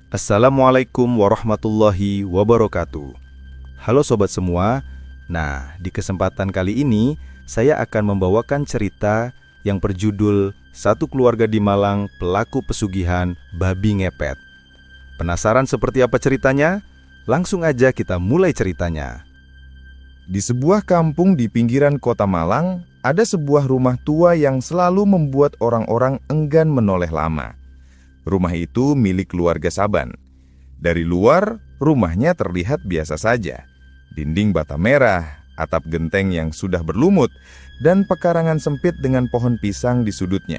Assalamualaikum warahmatullahi wabarakatuh. Halo sobat semua. Nah, di kesempatan kali ini saya akan membawakan cerita yang berjudul Satu Keluarga di Malang Pelaku Pesugihan Babi Ngepet. Penasaran seperti apa ceritanya? Langsung aja kita mulai ceritanya. Di sebuah kampung di pinggiran kota Malang, ada sebuah rumah tua yang selalu membuat orang-orang enggan menoleh lama. Rumah itu milik keluarga Saban. Dari luar, rumahnya terlihat biasa saja. Dinding bata merah, atap genteng yang sudah berlumut, dan pekarangan sempit dengan pohon pisang di sudutnya.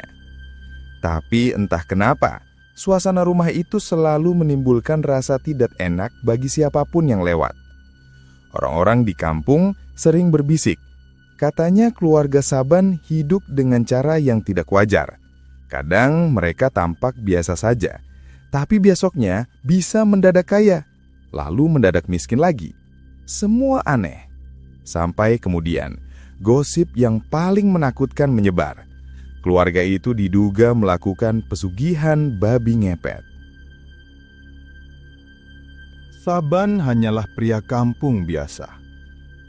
Tapi entah kenapa, suasana rumah itu selalu menimbulkan rasa tidak enak bagi siapapun yang lewat. Orang-orang di kampung sering berbisik. Katanya keluarga Saban hidup dengan cara yang tidak wajar. Kadang mereka tampak biasa saja, tapi besoknya bisa mendadak kaya, lalu mendadak miskin lagi. Semua aneh. Sampai kemudian, gosip yang paling menakutkan menyebar. Keluarga itu diduga melakukan pesugihan babi ngepet. Saban hanyalah pria kampung biasa.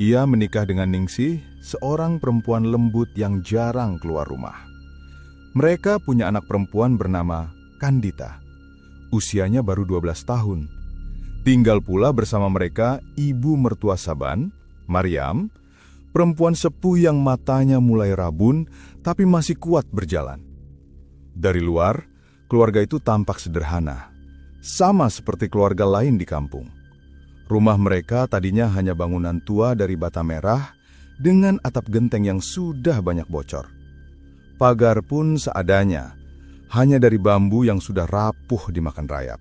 Ia menikah dengan Ningsih, seorang perempuan lembut yang jarang keluar rumah. Mereka punya anak perempuan bernama Kandita. Usianya baru 12 tahun. Tinggal pula bersama mereka ibu mertua Saban, Maryam, perempuan sepuh yang matanya mulai rabun tapi masih kuat berjalan. Dari luar, keluarga itu tampak sederhana, sama seperti keluarga lain di kampung. Rumah mereka tadinya hanya bangunan tua dari bata merah dengan atap genteng yang sudah banyak bocor. Pagar pun seadanya, hanya dari bambu yang sudah rapuh dimakan rayap.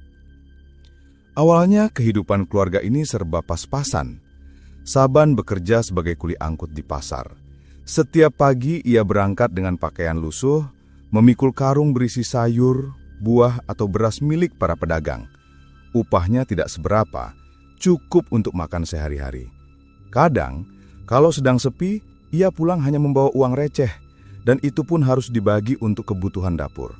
Awalnya kehidupan keluarga ini serba pas-pasan. Saban bekerja sebagai kuli angkut di pasar. Setiap pagi ia berangkat dengan pakaian lusuh, memikul karung berisi sayur, buah atau beras milik para pedagang. Upahnya tidak seberapa, cukup untuk makan sehari-hari. Kadang, kalau sedang sepi, ia pulang hanya membawa uang receh, dan itu pun harus dibagi untuk kebutuhan dapur.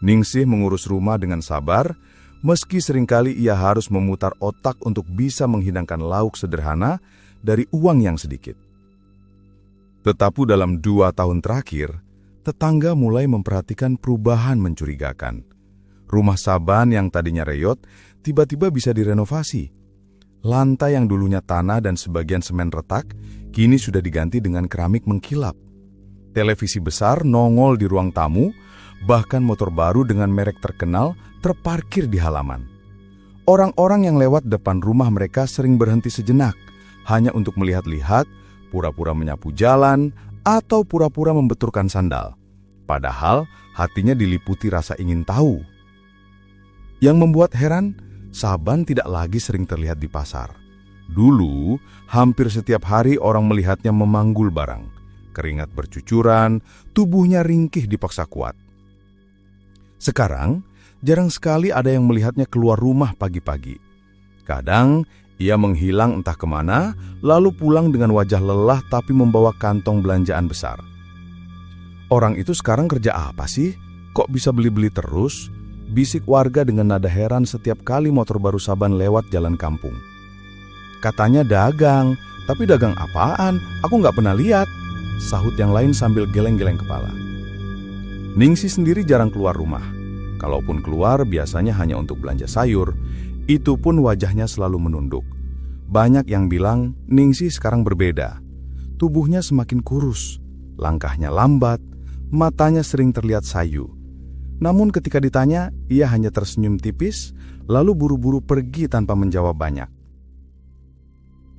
Ningsih mengurus rumah dengan sabar, meski seringkali ia harus memutar otak untuk bisa menghidangkan lauk sederhana dari uang yang sedikit. Tetapi dalam 2 tahun terakhir, tetangga mulai memperhatikan perubahan mencurigakan. Rumah Saban yang tadinya reyot, tiba-tiba bisa direnovasi. Lantai yang dulunya tanah dan sebagian semen retak, kini sudah diganti dengan keramik mengkilap. Televisi besar nongol di ruang tamu, bahkan motor baru dengan merek terkenal terparkir di halaman. Orang-orang yang lewat depan rumah mereka sering berhenti sejenak, hanya untuk melihat-lihat, pura-pura menyapu jalan, atau pura-pura membenturkan sandal. Padahal hatinya diliputi rasa ingin tahu. Yang membuat heran, Saban tidak lagi sering terlihat di pasar. Dulu, hampir setiap hari orang melihatnya memanggul barang. Keringat bercucuran, tubuhnya ringkih dipaksa kuat. Sekarang, jarang sekali ada yang melihatnya keluar rumah pagi-pagi. Kadang, ia menghilang entah kemana, lalu pulang dengan wajah lelah tapi membawa kantong belanjaan besar. Orang itu sekarang kerja apa sih? Kok bisa beli-beli terus? Bisik warga dengan nada heran setiap kali motor baru Saban lewat jalan kampung. Katanya dagang, tapi dagang apaan? Aku nggak pernah lihat. Sahut yang lain sambil geleng-geleng kepala. Ningsih sendiri jarang keluar rumah. Kalaupun keluar, biasanya hanya untuk belanja sayur. Itu pun wajahnya selalu menunduk. Banyak yang bilang Ningsih sekarang berbeda. Tubuhnya semakin kurus, langkahnya lambat, matanya sering terlihat sayu. Namun ketika ditanya, ia hanya tersenyum tipis, lalu buru-buru pergi tanpa menjawab banyak.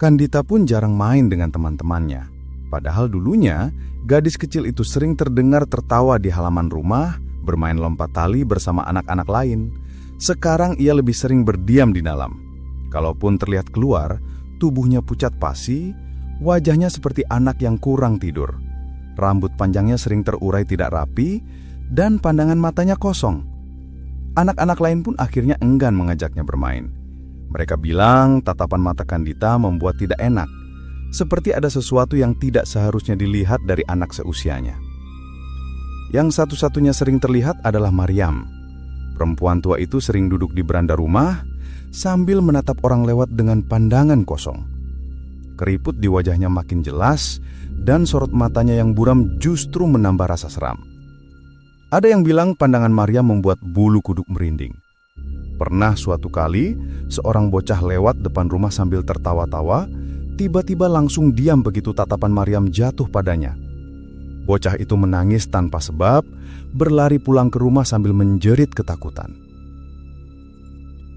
Kandita pun jarang main dengan teman-temannya. Padahal dulunya, gadis kecil itu sering terdengar tertawa di halaman rumah, bermain lompat tali bersama anak-anak lain. Sekarang ia lebih sering berdiam di dalam. Kalaupun terlihat keluar, tubuhnya pucat pasi, wajahnya seperti anak yang kurang tidur. Rambut panjangnya sering terurai tidak rapi, dan pandangan matanya kosong. Anak-anak lain pun akhirnya enggan mengajaknya bermain. Mereka bilang tatapan mata Kandita membuat tidak enak. Seperti ada sesuatu yang tidak seharusnya dilihat dari anak seusianya. Yang satu-satunya sering terlihat adalah Maryam. Perempuan tua itu sering duduk di beranda rumah sambil menatap orang lewat dengan pandangan kosong. Keriput di wajahnya makin jelas dan sorot matanya yang buram justru menambah rasa seram. Ada yang bilang pandangan Maryam membuat bulu kuduk merinding. Pernah suatu kali, seorang bocah lewat depan rumah sambil tertawa-tawa, tiba-tiba langsung diam begitu tatapan Maryam jatuh padanya. Bocah itu menangis tanpa sebab, berlari pulang ke rumah sambil menjerit ketakutan.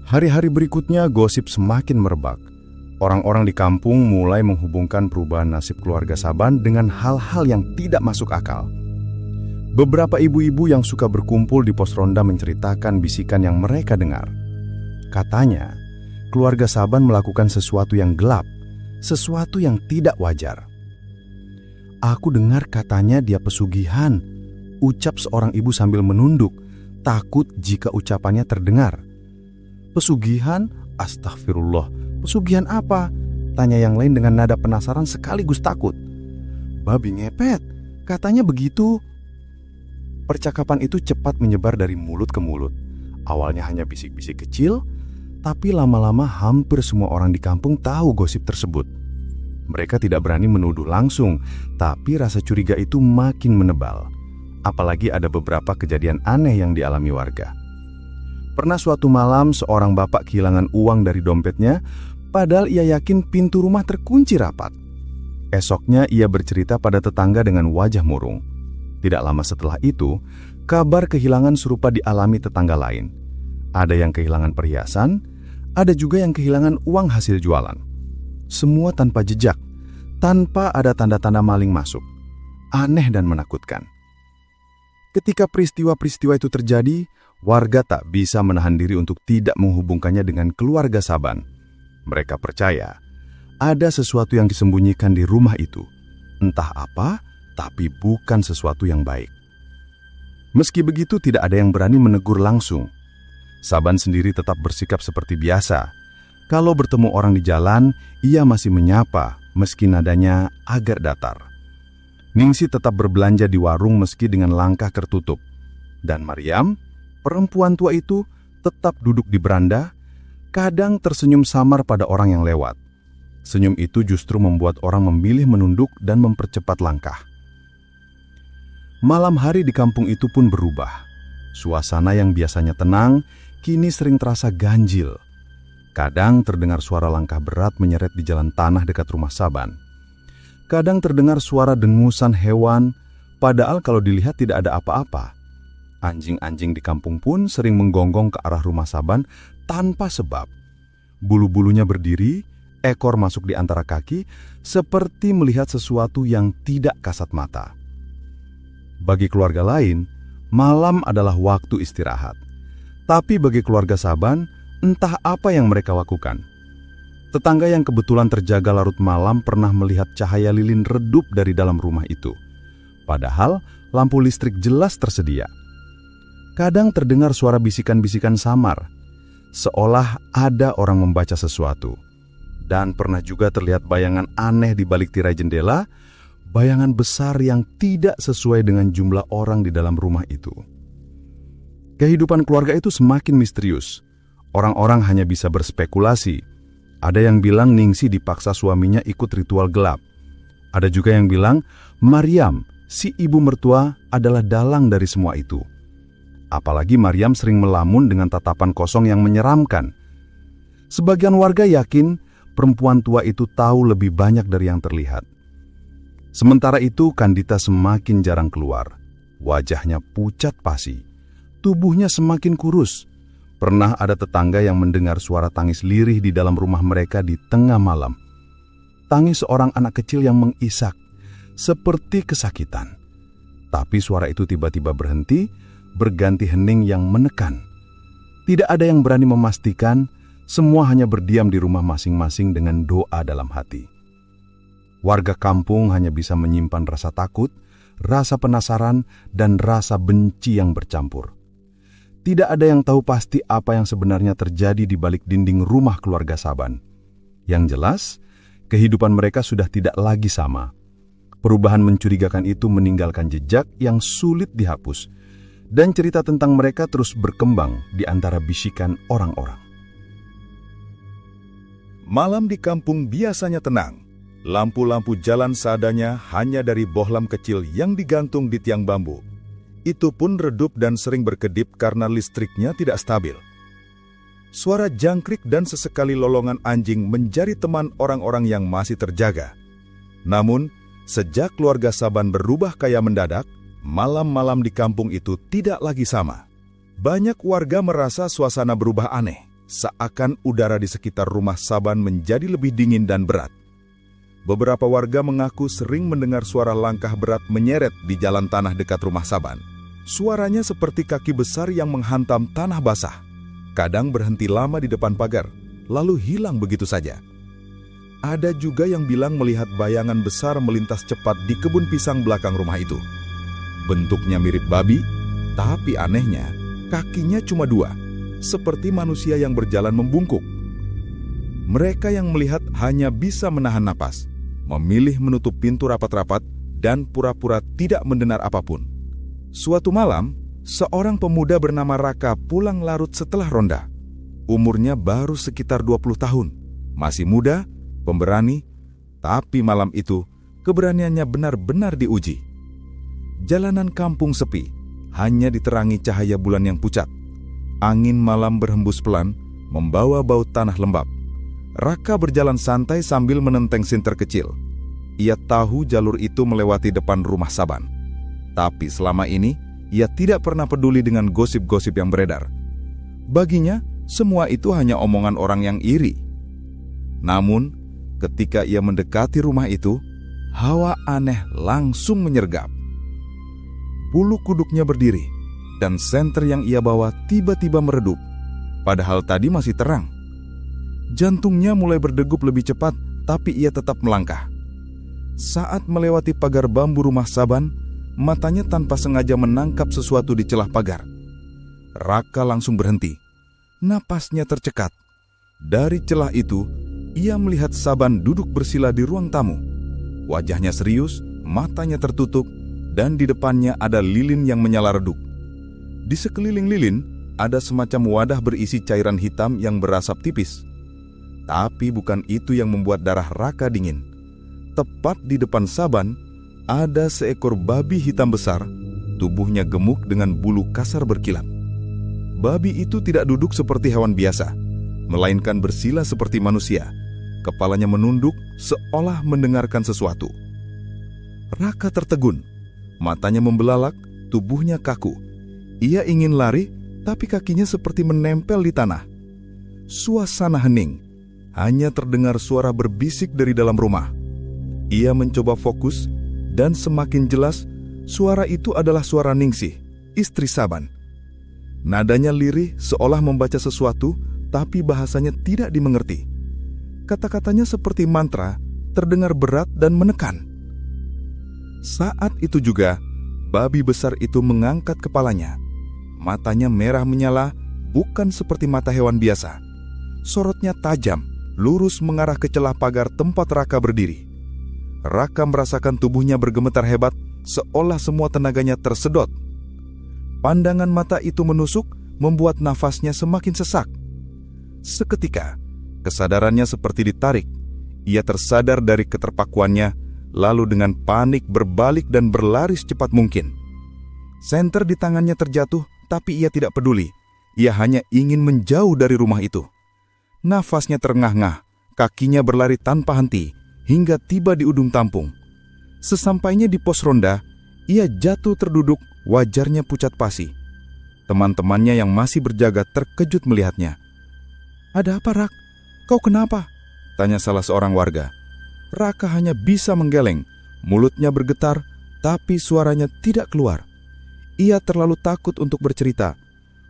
Hari-hari berikutnya gosip semakin merebak. Orang-orang di kampung mulai menghubungkan perubahan nasib keluarga Saban dengan hal-hal yang tidak masuk akal. Beberapa ibu-ibu yang suka berkumpul di pos ronda menceritakan bisikan yang mereka dengar. Katanya, keluarga Saban melakukan sesuatu yang gelap, sesuatu yang tidak wajar. Aku dengar katanya dia pesugihan, ucap seorang ibu sambil menunduk, takut jika ucapannya terdengar. Pesugihan? Astagfirullah, pesugihan apa? Tanya yang lain dengan nada penasaran sekaligus takut. Babi ngepet, katanya begitu. Percakapan itu cepat menyebar dari mulut ke mulut. Awalnya hanya bisik-bisik kecil, tapi lama-lama hampir semua orang di kampung tahu gosip tersebut. Mereka tidak berani menuduh langsung, tapi rasa curiga itu makin menebal. Apalagi ada beberapa kejadian aneh yang dialami warga. Pernah suatu malam seorang bapak kehilangan uang dari dompetnya, padahal ia yakin pintu rumah terkunci rapat. Esoknya ia bercerita pada tetangga dengan wajah murung. Tidak lama setelah itu, kabar kehilangan serupa dialami tetangga lain. Ada yang kehilangan perhiasan, ada juga yang kehilangan uang hasil jualan. Semua tanpa jejak, tanpa ada tanda-tanda maling masuk. Aneh dan menakutkan. Ketika peristiwa-peristiwa itu terjadi, warga tak bisa menahan diri untuk tidak menghubungkannya dengan keluarga Saban. Mereka percaya ada sesuatu yang disembunyikan di rumah itu. Entah apa, tapi bukan sesuatu yang baik. Meski begitu, tidak ada yang berani menegur langsung. Saban sendiri tetap bersikap seperti biasa. Kalau bertemu orang di jalan, ia masih menyapa, meski nadanya agak datar. Ningsi tetap berbelanja di warung meski dengan langkah tertutup. Dan Maryam, perempuan tua itu, tetap duduk di beranda, kadang tersenyum samar pada orang yang lewat. Senyum itu justru membuat orang memilih menunduk dan mempercepat langkah. Malam hari di kampung itu pun berubah. Suasana yang biasanya tenang, kini sering terasa ganjil. Kadang terdengar suara langkah berat menyeret di jalan tanah dekat rumah Saban. Kadang terdengar suara dengusan hewan, padahal kalau dilihat tidak ada apa-apa. Anjing-anjing di kampung pun sering menggonggong ke arah rumah Saban tanpa sebab. Bulu-bulunya berdiri, ekor masuk di antara kaki, seperti melihat sesuatu yang tidak kasat mata. Bagi keluarga lain, malam adalah waktu istirahat. Tapi bagi keluarga Saban, entah apa yang mereka lakukan. Tetangga yang kebetulan terjaga larut malam pernah melihat cahaya lilin redup dari dalam rumah itu. Padahal lampu listrik jelas tersedia. Kadang terdengar suara bisikan-bisikan samar, seolah ada orang membaca sesuatu. Dan pernah juga terlihat bayangan aneh di balik tirai jendela, bayangan besar yang tidak sesuai dengan jumlah orang di dalam rumah itu. Kehidupan keluarga itu semakin misterius. Orang-orang hanya bisa berspekulasi. Ada yang bilang Ningsi dipaksa suaminya ikut ritual gelap. Ada juga yang bilang Maryam, si ibu mertua, adalah dalang dari semua itu. Apalagi Maryam sering melamun dengan tatapan kosong yang menyeramkan. Sebagian warga yakin perempuan tua itu tahu lebih banyak dari yang terlihat. Sementara itu Kandita semakin jarang keluar. Wajahnya pucat pasi. Tubuhnya semakin kurus. Pernah ada tetangga yang mendengar suara tangis lirih di dalam rumah mereka di tengah malam. Tangis seorang anak kecil yang mengisak, seperti kesakitan. Tapi suara itu tiba-tiba berhenti, berganti hening yang menekan. Tidak ada yang berani memastikan, semua hanya berdiam di rumah masing-masing dengan doa dalam hati. Warga kampung hanya bisa menyimpan rasa takut, rasa penasaran, dan rasa benci yang bercampur. Tidak ada yang tahu pasti apa yang sebenarnya terjadi di balik dinding rumah keluarga Saban. Yang jelas, kehidupan mereka sudah tidak lagi sama. Perubahan mencurigakan itu meninggalkan jejak yang sulit dihapus. dan cerita tentang mereka terus berkembang di antara bisikan orang-orang. Malam di kampung biasanya tenang. Lampu-lampu jalan seadanya hanya dari bohlam kecil yang digantung di tiang bambu. Itu pun redup dan sering berkedip karena listriknya tidak stabil. Suara jangkrik dan sesekali lolongan anjing menjadi teman orang-orang yang masih terjaga. Namun, sejak keluarga Saban berubah kaya mendadak, malam-malam di kampung itu tidak lagi sama. Banyak warga merasa suasana berubah aneh, seakan udara di sekitar rumah Saban menjadi lebih dingin dan berat. Beberapa warga mengaku sering mendengar suara langkah berat menyeret di jalan tanah dekat rumah Saban. Suaranya seperti kaki besar yang menghantam tanah basah. Kadang berhenti lama di depan pagar, lalu hilang begitu saja. Ada juga yang bilang melihat bayangan besar melintas cepat di kebun pisang belakang rumah itu. Bentuknya mirip babi, tapi anehnya, kakinya cuma 2, seperti manusia yang berjalan membungkuk. Mereka yang melihat hanya bisa menahan napas, memilih menutup pintu rapat-rapat, dan pura-pura tidak mendengar apapun. Suatu malam, seorang pemuda bernama Raka pulang larut setelah ronda. Umurnya baru sekitar 20 tahun. Masih muda, pemberani, tapi malam itu keberaniannya benar-benar diuji. Jalanan kampung sepi, hanya diterangi cahaya bulan yang pucat. Angin malam berhembus pelan, membawa bau tanah lembab. Raka berjalan santai sambil menenteng sinter kecil. Ia tahu jalur itu melewati depan rumah Saban. Tapi selama ini, ia tidak pernah peduli dengan gosip-gosip yang beredar. Baginya, semua itu hanya omongan orang yang iri. Namun, ketika ia mendekati rumah itu, hawa aneh langsung menyergap. Bulu kuduknya berdiri, dan senter yang ia bawa tiba-tiba meredup. Padahal tadi masih terang. Jantungnya mulai berdegup lebih cepat, tapi ia tetap melangkah. Saat melewati pagar bambu rumah Saban, matanya tanpa sengaja menangkap sesuatu di celah pagar. Raka langsung berhenti. Napasnya tercekat. Dari celah itu, ia melihat Saban duduk bersila di ruang tamu. Wajahnya serius, matanya tertutup, dan di depannya ada lilin yang menyala redup. Di sekeliling lilin, ada semacam wadah berisi cairan hitam yang berasap tipis. Tapi bukan itu yang membuat darah Raka dingin. Tepat di depan Saban, ada seekor babi hitam besar, tubuhnya gemuk dengan bulu kasar berkilat. Babi itu tidak duduk seperti hewan biasa, melainkan bersila seperti manusia. Kepalanya menunduk seolah mendengarkan sesuatu. Raka tertegun, matanya membelalak, tubuhnya kaku. Ia ingin lari, tapi kakinya seperti menempel di tanah. Suasana hening, hanya terdengar suara berbisik dari dalam rumah. Ia mencoba fokus, dan semakin jelas, suara itu adalah suara Ningsih, istri Saban. Nadanya lirih seolah membaca sesuatu, tapi bahasanya tidak dimengerti. Kata-katanya seperti mantra, terdengar berat dan menekan. Saat itu juga, babi besar itu mengangkat kepalanya. Matanya merah menyala, bukan seperti mata hewan biasa. Sorotnya tajam, lurus mengarah ke celah pagar tempat Raka berdiri. Raka merasakan tubuhnya bergemetar hebat, seolah semua tenaganya tersedot. Pandangan mata itu menusuk, membuat nafasnya semakin sesak. Seketika, kesadarannya seperti ditarik. Ia tersadar dari keterpakuannya, lalu dengan panik berbalik dan berlari secepat mungkin. Senter di tangannya terjatuh, tapi ia tidak peduli. Ia hanya ingin menjauh dari rumah itu. Nafasnya terengah-engah, kakinya berlari tanpa henti, hingga tiba di ujung tampung. Sesampainya di pos ronda, ia jatuh terduduk, wajahnya pucat pasi. Teman-temannya yang masih berjaga terkejut melihatnya. "Ada apa, Rak? Kau kenapa?" tanya salah seorang warga. Raka hanya bisa menggeleng, mulutnya bergetar, tapi suaranya tidak keluar. Ia terlalu takut untuk bercerita.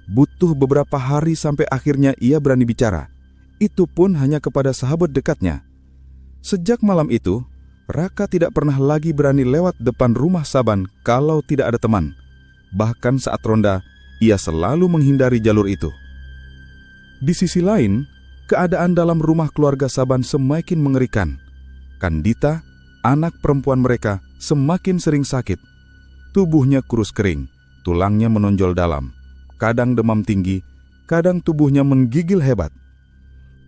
Butuh beberapa hari sampai akhirnya ia berani bicara. Itu pun hanya kepada sahabat dekatnya. Sejak malam itu, Raka tidak pernah lagi berani lewat depan rumah Saban kalau tidak ada teman. Bahkan saat ronda, ia selalu menghindari jalur itu. Di sisi lain, keadaan dalam rumah keluarga Saban semakin mengerikan. Kandita, anak perempuan mereka, semakin sering sakit. Tubuhnya kurus kering, Tulangnya menonjol dalam, kadang demam tinggi, kadang tubuhnya menggigil hebat.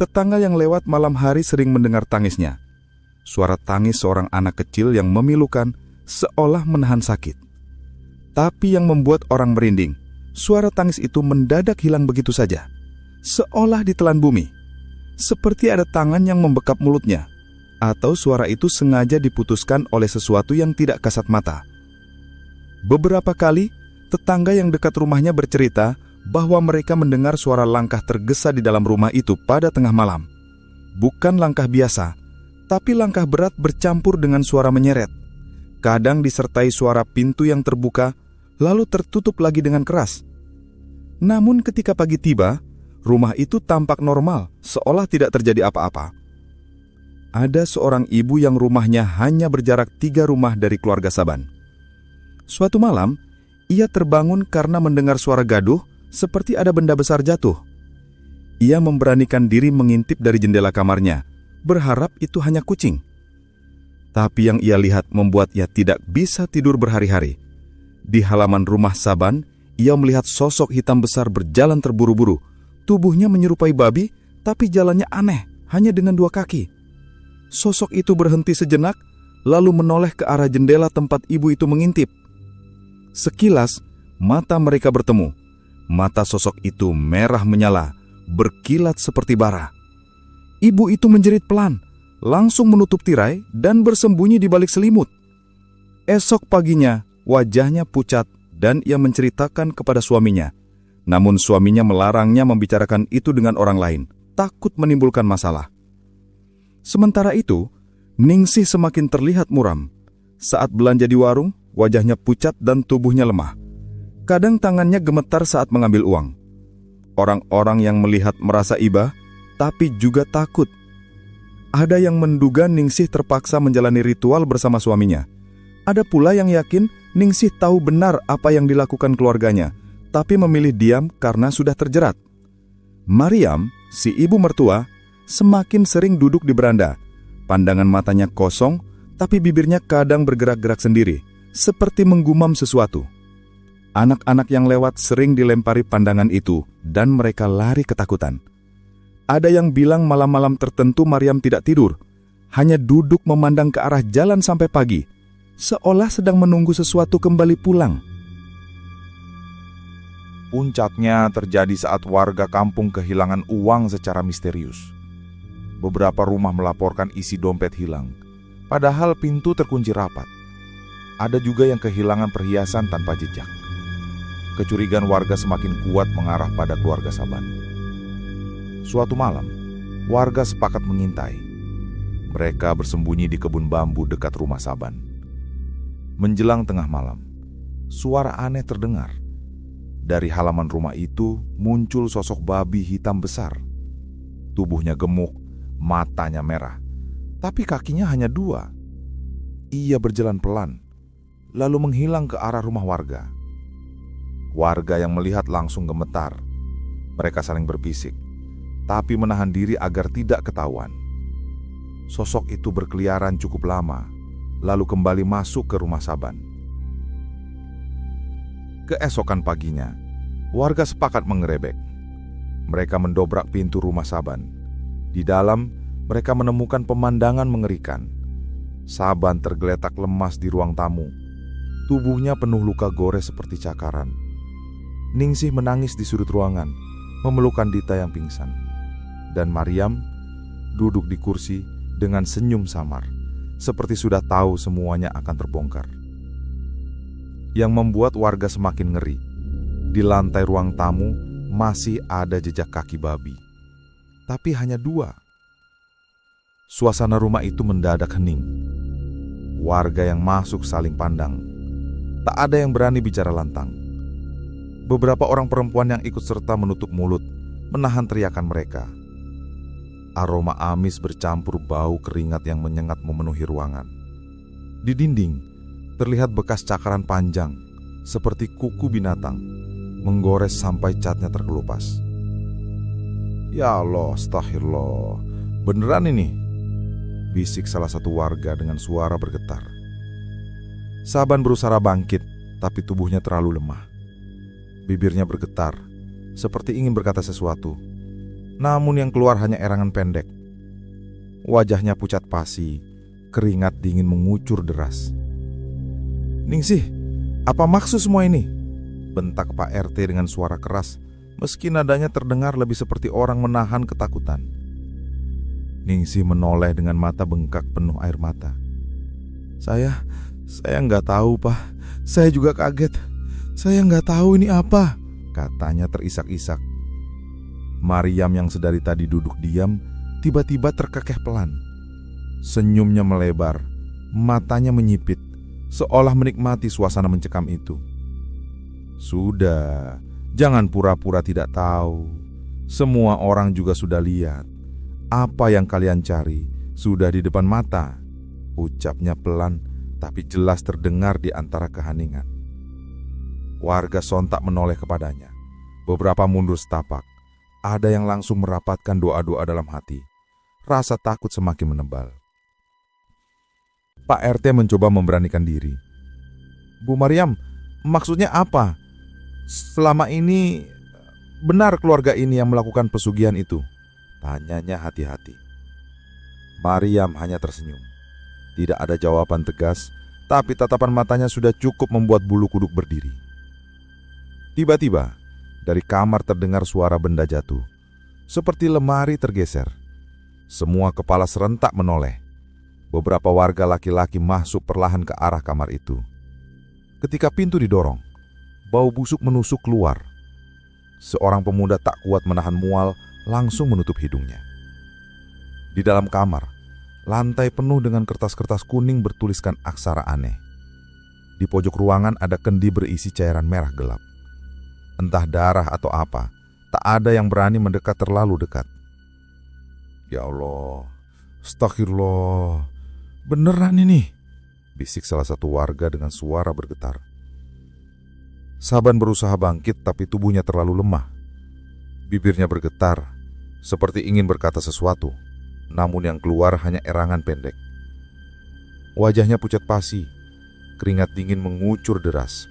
Tetangga yang lewat malam hari sering mendengar tangisnya. Suara tangis seorang anak kecil yang memilukan, seolah menahan sakit. Tapi yang membuat orang merinding, suara tangis itu mendadak hilang begitu saja, seolah ditelan bumi. Seperti ada tangan yang membekap mulutnya, atau suara itu sengaja diputuskan oleh sesuatu yang tidak kasat mata. Beberapa kali, tetangga yang dekat rumahnya bercerita bahwa mereka mendengar suara langkah tergesa di dalam rumah itu pada tengah malam. Bukan langkah biasa, tapi langkah berat bercampur dengan suara menyeret. Kadang disertai suara pintu yang terbuka, lalu tertutup lagi dengan keras. Namun ketika pagi tiba, rumah itu tampak normal, seolah tidak terjadi apa-apa. Ada seorang ibu yang rumahnya hanya berjarak 3 rumah dari keluarga Saban. Suatu malam, ia terbangun karena mendengar suara gaduh seperti ada benda besar jatuh. Ia memberanikan diri mengintip dari jendela kamarnya, berharap itu hanya kucing. Tapi yang ia lihat membuat ia tidak bisa tidur berhari-hari. Di halaman rumah Saban, ia melihat sosok hitam besar berjalan terburu-buru. Tubuhnya menyerupai babi, tapi jalannya aneh, hanya dengan 2 kaki. Sosok itu berhenti sejenak, lalu menoleh ke arah jendela tempat ibu itu mengintip. Sekilas, mata mereka bertemu. Mata sosok itu merah menyala, berkilat seperti bara. Ibu itu menjerit pelan, langsung menutup tirai dan bersembunyi di balik selimut. Esok paginya, wajahnya pucat dan ia menceritakan kepada suaminya. Namun suaminya melarangnya membicarakan itu dengan orang lain, takut menimbulkan masalah. Sementara itu, Ningsih semakin terlihat muram. Saat belanja di warung, wajahnya pucat dan tubuhnya lemah. Kadang tangannya gemetar saat mengambil uang. Orang-orang yang melihat merasa iba, tapi juga takut. Ada yang menduga Ningsih terpaksa menjalani ritual bersama suaminya. Ada pula yang yakin Ningsih tahu benar apa yang dilakukan keluarganya, tapi memilih diam karena sudah terjerat. Mariam, si ibu mertua, semakin sering duduk di beranda. Pandangan matanya kosong, tapi bibirnya kadang bergerak-gerak sendiri, seperti menggumam sesuatu. Anak-anak yang lewat sering dilempari pandangan itu, dan mereka lari ketakutan. Ada yang bilang malam-malam tertentu Mariam tidak tidur, hanya duduk memandang ke arah jalan sampai pagi, seolah sedang menunggu sesuatu kembali pulang. Puncaknya terjadi saat warga kampung kehilangan uang secara misterius. Beberapa rumah melaporkan isi dompet hilang, padahal pintu terkunci rapat. Ada juga yang kehilangan perhiasan tanpa jejak. Kecurigaan warga semakin kuat mengarah pada keluarga Saban. Suatu malam, warga sepakat mengintai. Mereka bersembunyi di kebun bambu dekat rumah Saban. Menjelang tengah malam, suara aneh terdengar. Dari halaman rumah itu muncul sosok babi hitam besar. Tubuhnya gemuk, matanya merah, tapi kakinya hanya 2. Ia berjalan pelan, lalu menghilang ke arah rumah warga. Warga yang melihat langsung gemetar. Mereka saling berbisik, tapi menahan diri agar tidak ketahuan. Sosok itu berkeliaran cukup lama, lalu kembali masuk ke rumah Saban. Keesokan paginya, warga sepakat mengerebek. Mereka mendobrak pintu rumah Saban. Di dalam, mereka menemukan pemandangan mengerikan. Saban tergeletak lemas di ruang tamu. Tubuhnya penuh luka gores seperti cakaran. Ningsih menangis di sudut ruangan, memelukkan Dita yang pingsan. Dan Mariam duduk di kursi dengan senyum samar, seperti sudah tahu semuanya akan terbongkar. Yang membuat warga semakin ngeri, di lantai ruang tamu masih ada jejak kaki babi. Tapi hanya 2. Suasana rumah itu mendadak hening. Warga yang masuk saling pandang. Tak ada yang berani bicara lantang. Beberapa orang perempuan yang ikut serta menutup mulut, menahan teriakan mereka. Aroma amis bercampur bau keringat yang menyengat memenuhi ruangan. Di dinding, terlihat bekas cakaran panjang, seperti kuku binatang, menggores sampai catnya terkelupas. Ya Allah, astagfirullah, beneran ini? Bisik salah satu warga dengan suara bergetar. Saban berusaha bangkit, tapi tubuhnya terlalu lemah. Bibirnya bergetar, seperti ingin berkata sesuatu. Namun yang keluar hanya erangan pendek. Wajahnya pucat pasi, keringat dingin mengucur deras. "Ningsih, apa maksud semua ini?" bentak Pak RT dengan suara keras, meski nadanya terdengar lebih seperti orang menahan ketakutan. Ningsih menoleh dengan mata bengkak penuh air mata. Saya nggak tahu, Pak. Saya juga kaget. Saya nggak tahu ini apa," katanya terisak-isak. Mariam yang sedari tadi duduk diam, tiba-tiba terkekeh pelan. Senyumnya melebar, matanya menyipit, seolah menikmati suasana mencekam itu. "Sudah, jangan pura-pura tidak tahu. Semua orang juga sudah lihat. Apa yang kalian cari sudah di depan mata," ucapnya pelan tapi jelas terdengar di antara keheningan. Warga sontak menoleh kepadanya. Beberapa mundur setapak. Ada yang langsung merapatkan doa-doa dalam hati. Rasa takut semakin menebal. Pak RT mencoba memberanikan diri. "Bu Mariam, maksudnya apa? Selama ini benar keluarga ini yang melakukan pesugihan itu?" tanyanya hati-hati. Mariam hanya tersenyum. Tidak ada jawaban tegas, tapi tatapan matanya sudah cukup membuat bulu kuduk berdiri. Tiba-tiba, dari kamar terdengar suara benda jatuh, seperti lemari tergeser. Semua kepala serentak menoleh. Beberapa warga laki-laki masuk perlahan ke arah kamar itu. Ketika pintu didorong, bau busuk menusuk keluar. Seorang pemuda tak kuat menahan mual langsung menutup hidungnya. Di dalam kamar, lantai penuh dengan kertas-kertas kuning bertuliskan aksara aneh. Di pojok ruangan ada kendi berisi cairan merah gelap. Entah darah atau apa, tak ada yang berani mendekat terlalu dekat. "Ya Allah, astagfirullah, beneran ini," bisik salah satu warga dengan suara bergetar. Saban berusaha bangkit tapi tubuhnya terlalu lemah. Bibirnya bergetar, seperti ingin berkata sesuatu, namun yang keluar hanya erangan pendek. Wajahnya pucat pasi, keringat dingin mengucur deras.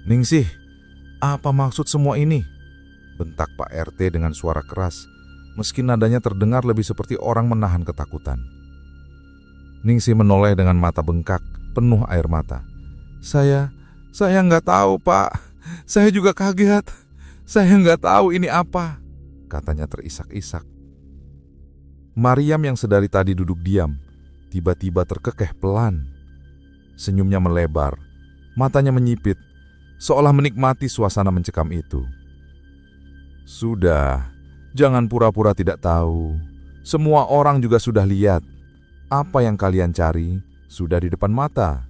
"Ningsih, apa maksud semua ini?" bentak Pak RT dengan suara keras, meski nadanya terdengar lebih seperti orang menahan ketakutan. Ningsih menoleh dengan mata bengkak, penuh air mata. Saya nggak tahu, Pak. Saya juga kaget. Saya nggak tahu ini apa," katanya terisak-isak. Mariam yang sedari tadi duduk diam, tiba-tiba terkekeh pelan. Senyumnya melebar, matanya menyipit, seolah menikmati suasana mencekam itu. "Sudah, jangan pura-pura tidak tahu. Semua orang juga sudah lihat. Apa yang kalian cari sudah di depan mata,"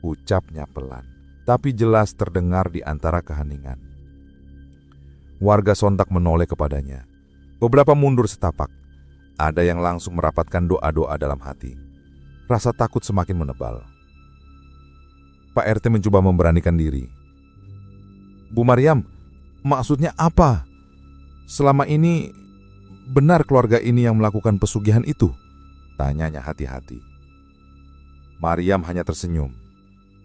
ucapnya pelan, tapi jelas terdengar di antara keheningan. Warga sontak menoleh kepadanya. Beberapa mundur setapak. Ada yang langsung merapatkan doa-doa dalam hati. Rasa takut semakin menebal. Pak RT mencoba memberanikan diri. "Bu Mariam, maksudnya apa? Selama ini benar keluarga ini yang melakukan pesugihan itu?" tanyanya hati-hati. Mariam hanya tersenyum.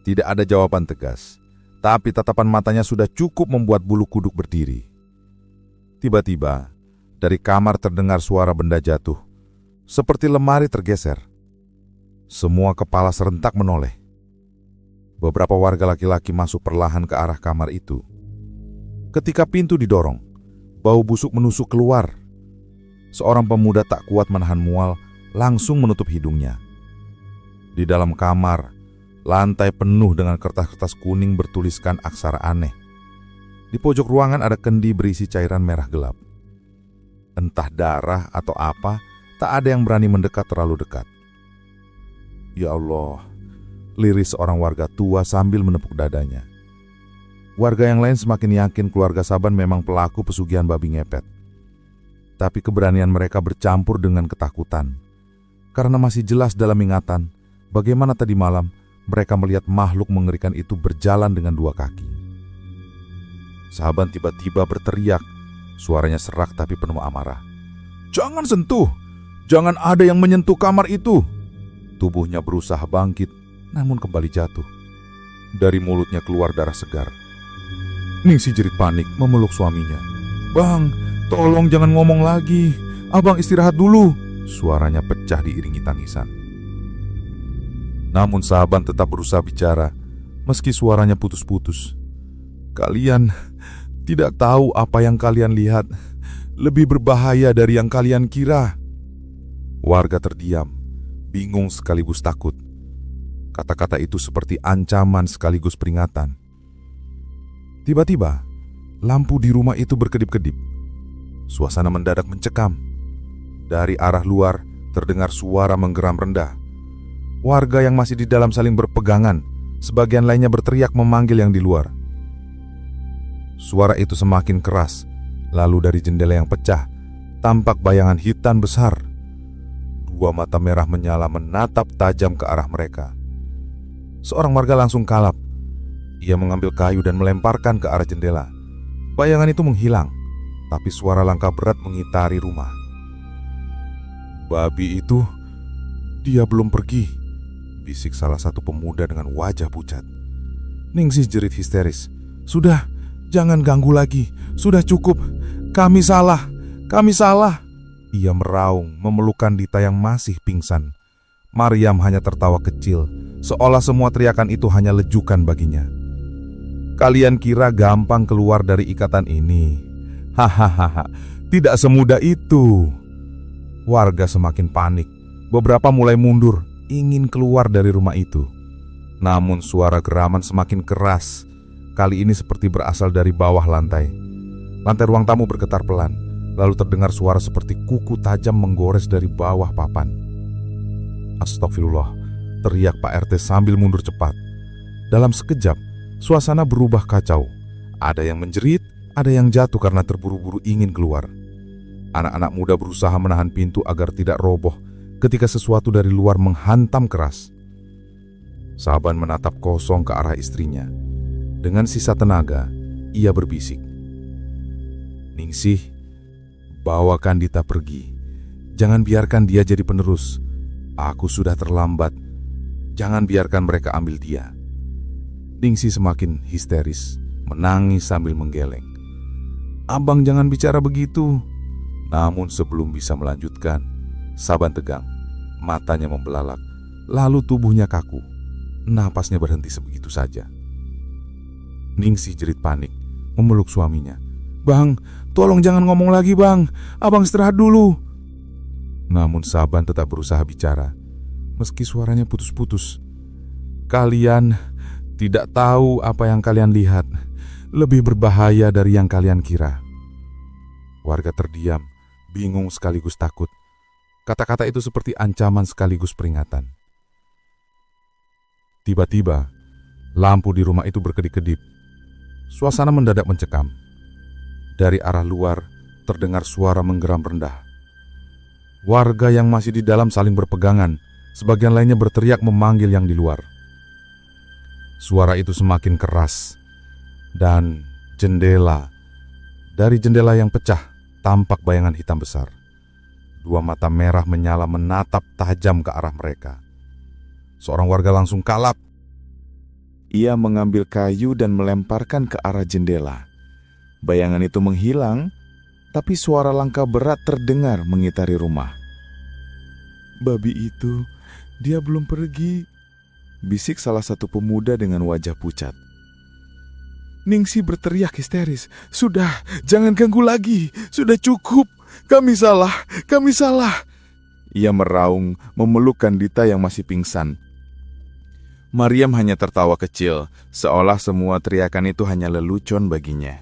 Tidak ada jawaban tegas, tapi tatapan matanya sudah cukup membuat bulu kuduk berdiri. Tiba-tiba, dari kamar terdengar suara benda jatuh, seperti lemari tergeser. Semua kepala serentak menoleh. Beberapa warga laki-laki masuk perlahan ke arah kamar itu. Ketika pintu didorong, bau busuk menusuk keluar. Seorang pemuda tak kuat menahan mual langsung menutup hidungnya. Di dalam kamar, lantai penuh dengan kertas-kertas kuning bertuliskan aksara aneh. Di pojok ruangan ada kendi berisi cairan merah gelap. Entah darah atau apa, tak ada yang berani mendekat terlalu dekat. "Ya Allah," liris seorang warga tua sambil menepuk dadanya. Warga yang lain semakin yakin keluarga Saban memang pelaku pesugihan babi ngepet. Tapi keberanian mereka bercampur dengan ketakutan. Karena masih jelas dalam ingatan bagaimana tadi malam mereka melihat makhluk mengerikan itu berjalan dengan dua kaki. Saban tiba-tiba berteriak, suaranya serak tapi penuh amarah. "Jangan sentuh! Jangan ada yang menyentuh kamar itu!" Tubuhnya berusaha bangkit, namun kembali jatuh. Dari mulutnya keluar darah segar. Ningsih jerit panik memeluk suaminya. "Bang, tolong jangan ngomong lagi. Abang istirahat dulu." Suaranya pecah diiringi tangisan. Namun Saban tetap berusaha bicara, meski suaranya putus-putus. "Kalian tidak tahu apa yang kalian lihat. Lebih berbahaya dari yang kalian kira." Warga terdiam, bingung sekaligus takut. Kata-kata itu seperti ancaman sekaligus peringatan. Tiba-tiba, lampu di rumah itu berkedip-kedip. Suasana mendadak mencekam. Dari arah luar terdengar suara menggeram rendah. Warga yang masih di dalam saling berpegangan, sebagian lainnya berteriak memanggil yang di luar. Suara itu semakin keras, lalu dari jendela yang pecah, tampak bayangan hitam besar. Dua mata merah menyala menatap tajam ke arah mereka. Seorang warga langsung kalap. Ia mengambil kayu dan melemparkan ke arah jendela. Bayangan itu menghilang, tapi suara langkah berat mengitari rumah. "Babi itu, dia belum pergi," bisik salah satu pemuda dengan wajah pucat. Ningsih jerit histeris. "Sudah, jangan ganggu lagi. Sudah cukup. Kami salah. Kami salah." Ia meraung memelukkan Dita yang masih pingsan. Maryam hanya tertawa kecil, seolah semua teriakan itu hanya lejukan baginya. "Kalian kira gampang keluar dari ikatan ini? Hahaha, tidak semudah itu." Warga semakin panik. Beberapa mulai mundur, ingin keluar dari rumah itu. Namun suara geraman semakin keras. Kali ini seperti berasal dari bawah lantai. Lantai ruang tamu bergetar pelan. Lalu terdengar suara seperti kuku tajam menggores dari bawah papan. "Astagfirullah," teriak Pak RT sambil mundur cepat. Dalam sekejap, suasana berubah kacau. Ada yang menjerit, ada yang jatuh karena terburu-buru ingin keluar. Anak-anak muda berusaha menahan pintu agar tidak roboh ketika sesuatu dari luar menghantam keras. Saban menatap kosong ke arah istrinya. Dengan sisa tenaga, ia berbisik, "Ningsih, bawakan Dita pergi. Jangan biarkan dia jadi penerus. Aku sudah terlambat. Jangan biarkan mereka ambil dia." Ningsih semakin histeris, menangis sambil menggeleng. "Abang jangan bicara begitu." Namun sebelum bisa melanjutkan, Saban tegang. Matanya membelalak, lalu tubuhnya kaku. Napasnya berhenti sebegitu saja. Ningsih jerit panik, memeluk suaminya. "Bang, tolong jangan ngomong lagi bang. Abang istirahat dulu." Namun Saban tetap berusaha bicara, meski suaranya putus-putus. "Kalian tidak tahu apa yang kalian lihat. Lebih berbahaya dari yang kalian kira." Warga terdiam, bingung sekaligus takut. Kata-kata itu seperti ancaman sekaligus peringatan. Tiba-tiba, lampu di rumah itu berkedip-kedip. Suasana mendadak mencekam. Dari arah luar, terdengar suara menggeram rendah. Warga yang masih di dalam saling berpegangan, sebagian lainnya berteriak memanggil yang di luar. Suara itu semakin keras, dan dari jendela yang pecah, tampak bayangan hitam besar. Dua mata merah menyala menatap tajam ke arah mereka. Seorang warga langsung kalap. Ia mengambil kayu dan melemparkan ke arah jendela. Bayangan itu menghilang, tapi suara langkah berat terdengar mengitari rumah. "Babi itu, dia belum pergi," bisik salah satu pemuda dengan wajah pucat. Ningsih berteriak histeris. "Sudah, jangan ganggu lagi. Sudah cukup. Kami salah, kami salah." Ia meraung, memelukkan Dita yang masih pingsan. Maryam hanya tertawa kecil, seolah semua teriakan itu hanya lelucon baginya.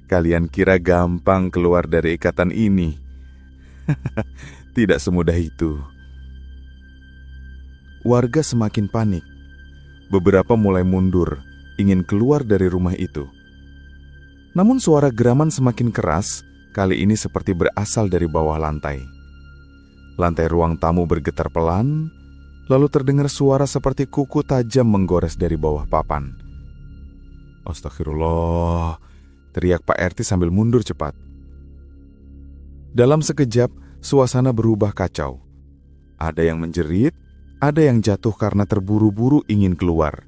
"Kalian kira gampang keluar dari ikatan ini? Tidak semudah itu." Warga semakin panik. Beberapa mulai mundur, ingin keluar dari rumah itu. Namun suara geraman semakin keras, kali ini seperti berasal dari bawah lantai. Lantai ruang tamu bergetar pelan, lalu terdengar suara seperti kuku tajam menggores dari bawah papan. "Astagfirullah," teriak Pak RT sambil mundur cepat. Dalam sekejap, suasana berubah kacau. Ada yang menjerit, ada yang jatuh karena terburu-buru ingin keluar.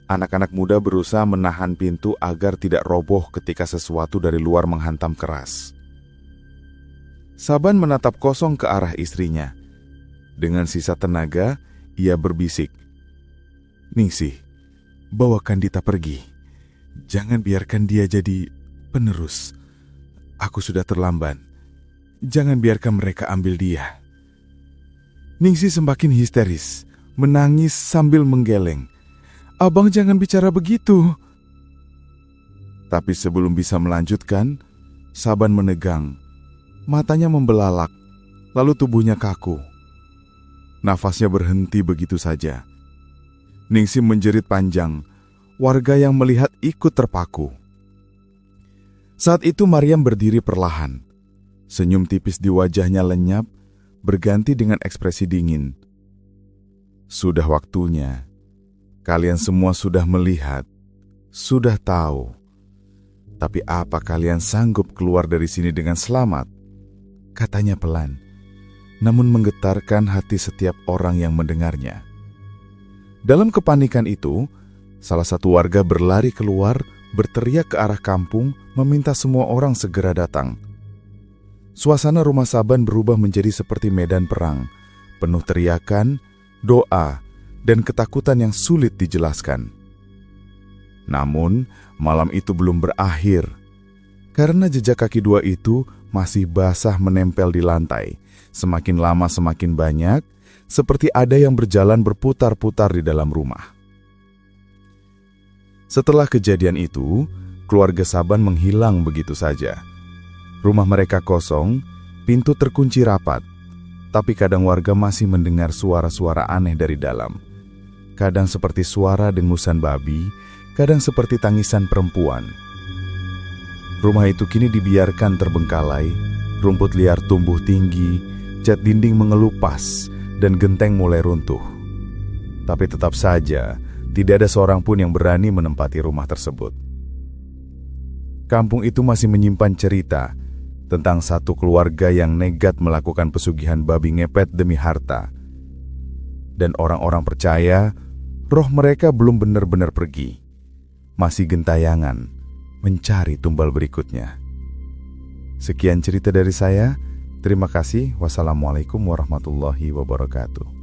Anak-anak muda berusaha menahan pintu agar tidak roboh ketika sesuatu dari luar menghantam keras. Saban menatap kosong ke arah istrinya. Dengan sisa tenaga, ia berbisik, "Ningsih, bawakan Dita pergi. Jangan biarkan dia jadi penerus. Aku sudah terlambat. Jangan biarkan mereka ambil dia." Ningsih semakin histeris, menangis sambil menggeleng. "Abang jangan bicara begitu." Tapi sebelum bisa melanjutkan, Saban menegang. Matanya membelalak, lalu tubuhnya kaku. Nafasnya berhenti begitu saja. Ningsih menjerit panjang. Warga yang melihat ikut terpaku. Saat itu Maryam berdiri perlahan. Senyum tipis di wajahnya lenyap, berganti dengan ekspresi dingin. "Sudah waktunya. Kalian semua sudah melihat, sudah tahu. Tapi apa kalian sanggup keluar dari sini dengan selamat?" Katanya pelan, namun menggetarkan hati setiap orang yang mendengarnya. Dalam kepanikan itu, salah satu warga berlari keluar, berteriak ke arah kampung, meminta semua orang segera datang. Suasana rumah Saban berubah menjadi seperti medan perang, penuh teriakan, doa, dan ketakutan yang sulit dijelaskan. Namun, malam itu belum berakhir, karena jejak kaki dua itu masih basah menempel di lantai. Semakin lama semakin banyak, seperti ada yang berjalan berputar-putar di dalam rumah. Setelah kejadian itu, keluarga Saban menghilang begitu saja. Rumah mereka kosong, pintu terkunci rapat, tapi kadang warga masih mendengar suara-suara aneh dari dalam. Kadang seperti suara dengusan babi, kadang seperti tangisan perempuan. Rumah itu kini dibiarkan terbengkalai, rumput liar tumbuh tinggi, cat dinding mengelupas, dan genteng mulai runtuh. Tapi tetap saja, tidak ada seorang pun yang berani menempati rumah tersebut. Kampung itu masih menyimpan cerita tentang satu keluarga yang negat melakukan pesugihan babi ngepet demi harta. Dan orang-orang percaya, roh mereka belum benar-benar pergi. Masih gentayangan, mencari tumbal berikutnya. Sekian cerita dari saya. Terima kasih. Wassalamualaikum warahmatullahi wabarakatuh.